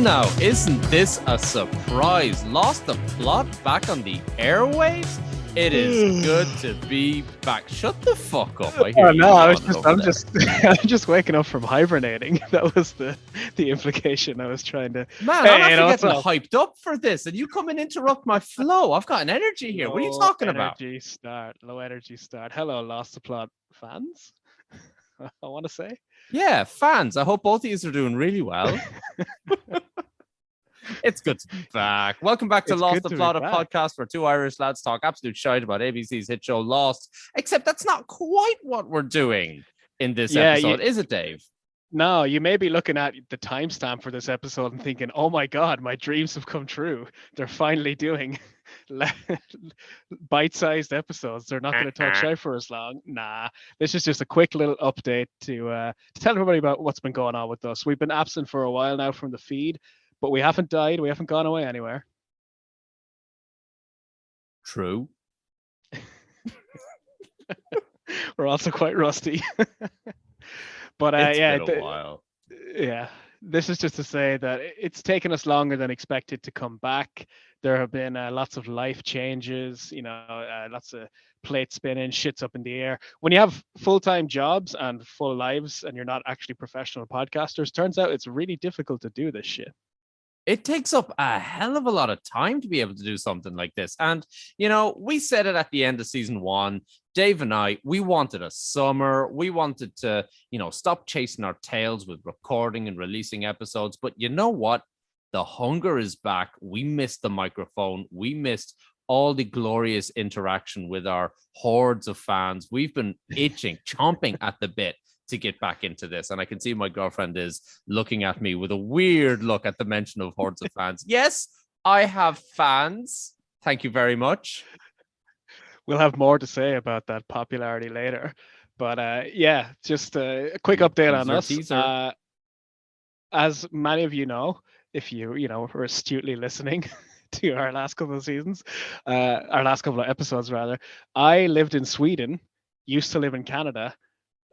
now, isn't this a surprise? Lost the plot back on the airwaves? It is good to be back. Shut the fuck up. I hear you. I'm just waking up from hibernating. That was the implication I was trying to. Man, I'm actually getting hyped up for this, and you come and interrupt my flow. I've got an energy here. What are you talking about? Low energy start. Hello, Lost the Plot fans. I want to say. Yeah, fans. I hope both of you are doing really well. It's good to be back. Welcome back to Lost the Plot, a podcast where two Irish lads talk absolute shite about ABC's hit show Lost. Except that's not quite what we're doing in this episode, is it, Dave? No, you may be looking at the timestamp for this episode and thinking, oh my God, my dreams have come true. They're finally doing bite-sized episodes. They're not going to talk shite for as long. Nah, this is just a quick little update to tell everybody about what's been going on with us. We've been absent for a while now from the feed, but we haven't died. We haven't gone away anywhere. True. We're also quite rusty. But it's been a while. Yeah, this is just to say that it's taken us longer than expected to come back. There have been lots of life changes, lots of plate spinning, shit's up in the air. When you have full-time jobs and full lives and you're not actually professional podcasters, turns out it's really difficult to do this shit. It takes up a hell of a lot of time to be able to do something like this. And, we said it at the end of season 1, Dave and I, we wanted a summer. We wanted to, stop chasing our tails with recording and releasing episodes. But you know what? The hunger is back. We missed the microphone. We missed all the glorious interaction with our hordes of fans. We've been itching, chomping at the bit to get back into this. And I can see my girlfriend is looking at me with a weird look at the mention of hordes of fans. Yes, I have fans. Thank you very much. We'll have more to say about that popularity later. But just a quick update on us. As many of you know, if you were astutely listening to our last couple of seasons, our last couple of episodes rather, I lived in Sweden, used to live in Canada,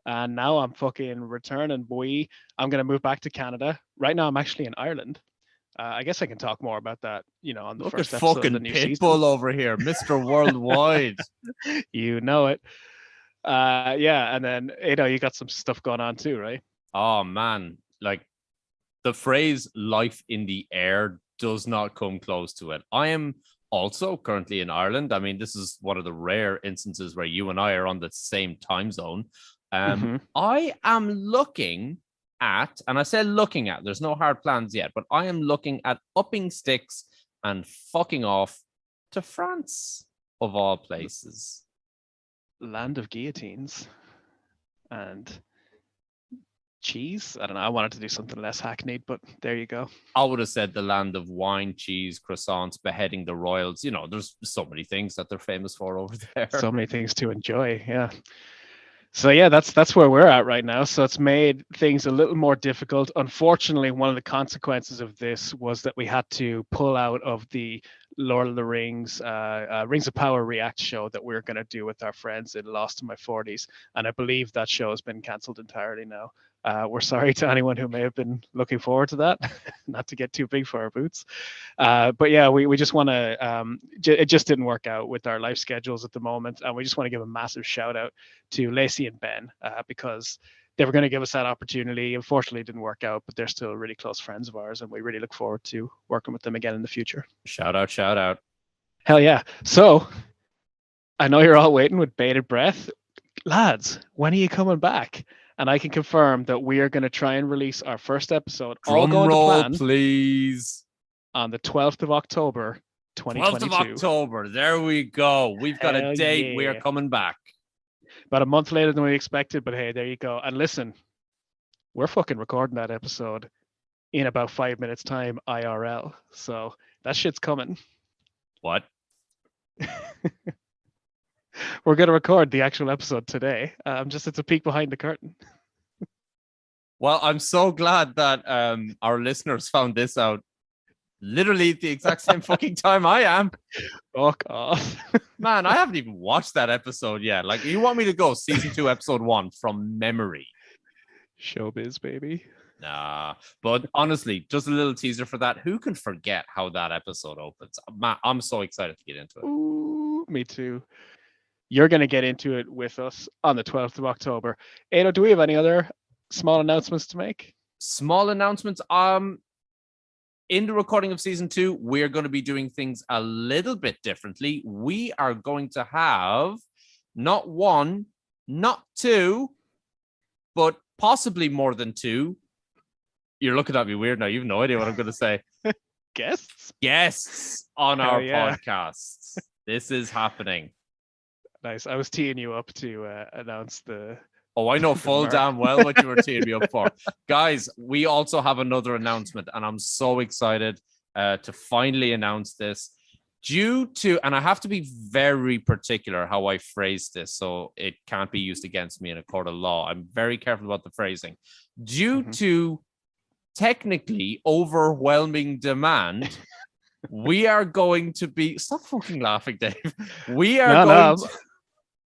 and now I'm fucking returning, boy. I'm going to move back to Canada. Right now, I'm actually in Ireland. I guess I can talk more about that, on the first episode of the new season. Pitbull over here, Mr. Worldwide. You know it. And then, you got some stuff going on too, right? Oh, man. Like, the phrase life in the air does not come close to it. I am also currently in Ireland. I mean, this is one of the rare instances where you and I are on the same time zone. I am looking at, and I say looking at, there's no hard plans yet, but I am looking at upping sticks and fucking off to France, of all places. Land of guillotines and cheese. I don't know. I wanted to do something less hackneyed, but there you go. I would have said the land of wine, cheese, croissants, beheading the royals. There's so many things that they're famous for over there. So many things to enjoy. Yeah. So yeah, that's where we're at right now. So it's made things a little more difficult. Unfortunately, one of the consequences of this was that we had to pull out of the Lord of the Rings, Rings of Power React show that we were going to do with our friends in Lost in My 40s. And I believe that show has been cancelled entirely now. We're sorry to anyone who may have been looking forward to that, not to get too big for our boots. But yeah, we just want to, it just didn't work out with our life schedules at the moment. And we just want to give a massive shout out to Lacey and Ben because they were going to give us that opportunity. Unfortunately, it didn't work out, but they're still really close friends of ours. And we really look forward to working with them again in the future. Shout out. Hell yeah. So I know you're all waiting with bated breath. Lads, when are you coming back? And I can confirm that we are going to try and release our first episode, all going to plan, please, on the 12th of October, 2022. 12th of October. There we go. We've got a date. Yeah. We are coming back. About a month later than we expected, but hey, there you go. And listen, we're fucking recording that episode in about 5 minutes time IRL. So that shit's coming. What? We're going to record the actual episode today. It's a peek behind the curtain. Well, I'm so glad that our listeners found this out literally the exact same fucking time I am. Fuck off. Man, I haven't even watched that episode yet. Like, you want me to go season 2, episode 1 from memory? Showbiz, baby. Nah, but honestly, just a little teaser for that. Who can forget how that episode opens? Matt, I'm so excited to get into it. Ooh, me too. You're going to get into it with us on the 12th of October. Ado, do we have any other small announcements to make? Small announcements. In the recording of season 2, we're going to be doing things a little bit differently. We are going to have not 1, not 2, but possibly more than 2. You're looking at me weird now. You have no idea what I'm going to say. Guests on our podcasts. This is happening. Nice. I was teeing you up to announce the. Oh, I know full damn well what you were teeing me up for. Guys, we also have another announcement, and I'm so excited to finally announce this. Due to, and I have to be very particular how I phrase this, so it can't be used against me in a court of law. I'm very careful about the phrasing. Due to technically overwhelming demand, we are going to be... Stop fucking laughing, Dave. We are going to...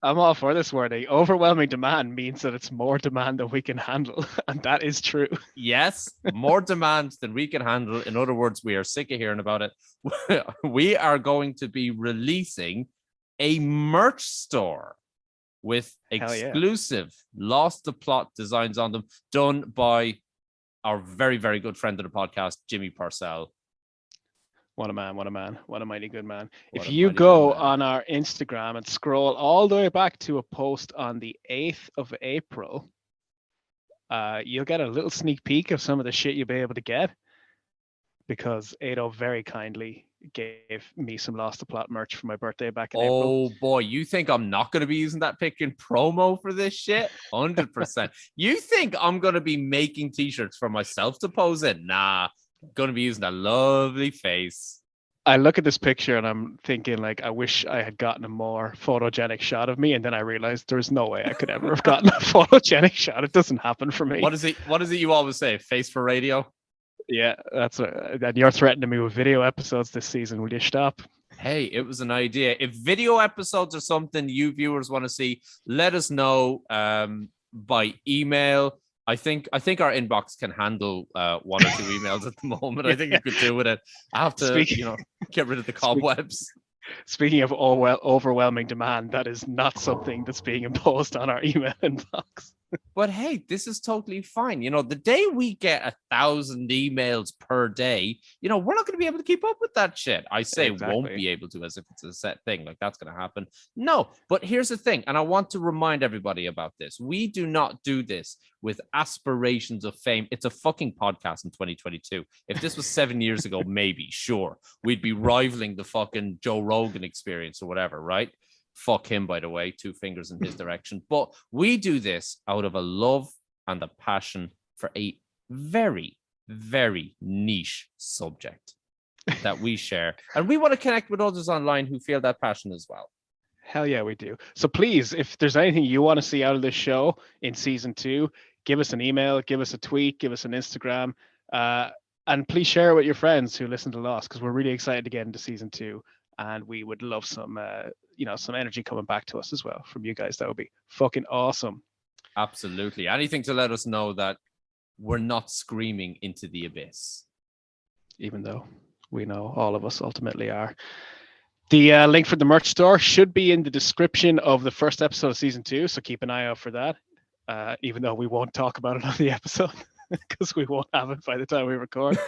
I'm all for this wording. Overwhelming demand means that it's more demand than we can handle. And that is true. Yes, more demand than we can handle. In other words, we are sick of hearing about it. We are going to be releasing a merch store with exclusive Lost the Plot designs on them, done by our very, very good friend of the podcast, Jimmy Purcell. What a man, what a man, what a mighty good man. If you go on our Instagram and scroll all the way back to a post on the 8th of April, you'll get a little sneak peek of some of the shit you'll be able to get, because Ado very kindly gave me some Lost the Plot merch for my birthday back in April. Oh boy, you think I'm not going to be using that pic in promo for this shit? 100%. You think I'm going to be making t-shirts for myself to pose in? Nah. Going to be using a lovely face. I look at this picture and I'm thinking, like, I wish I had gotten a more photogenic shot of me, and then I realized there's no way I could ever have gotten a photogenic shot. It doesn't happen for me. What is it you always say? Face for radio? Yeah, that's and you're threatening me with video episodes this season. Will you stop? Hey, it was an idea. If video episodes are something you viewers want to see, let us know by email. I think our inbox can handle 1 or 2 emails at the moment. I think you could do with it. I have to, get rid of the cobwebs. Speaking of overwhelming demand, that is not something that's being imposed on our email inbox. But hey, this is totally fine. The day we get 1,000 emails per day, we're not going to be able to keep up with that shit. I say won't be able to, as if it's a set thing. Like, that's going to happen. No, but here's the thing. And I want to remind everybody about this. We do not do this with aspirations of fame. It's a fucking podcast in 2022. If this was 7 years ago, maybe, sure, we'd be rivaling the fucking Joe Rogan experience or whatever, right? Fuck him, by the way, 2 fingers in his direction. But we do this out of a love and a passion for a very, very niche subject that we share. And we want to connect with others online who feel that passion as well. Hell yeah, we do. So please, if there's anything you want to see out of this show in season 2, give us an email, give us a tweet, give us an Instagram, and please share it with your friends who listen to Lost, because we're really excited to get into season 2. And we would love some, some energy coming back to us as well from you guys. That would be fucking awesome. Absolutely. Anything to let us know that we're not screaming into the abyss. Even though we know all of us ultimately are. The link for the merch store should be in the description of the first episode of season 2. So keep an eye out for that, even though we won't talk about it on the episode, because we won't have it by the time we record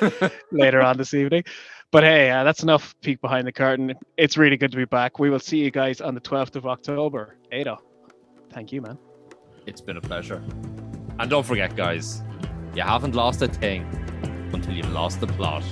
later on this evening. But hey, that's enough peek behind the curtain. It's really good to be back. We will see you guys on the 12th of October. Ado, thank you, man. It's been a pleasure. And don't forget, guys, you haven't lost a thing until you've lost the plot.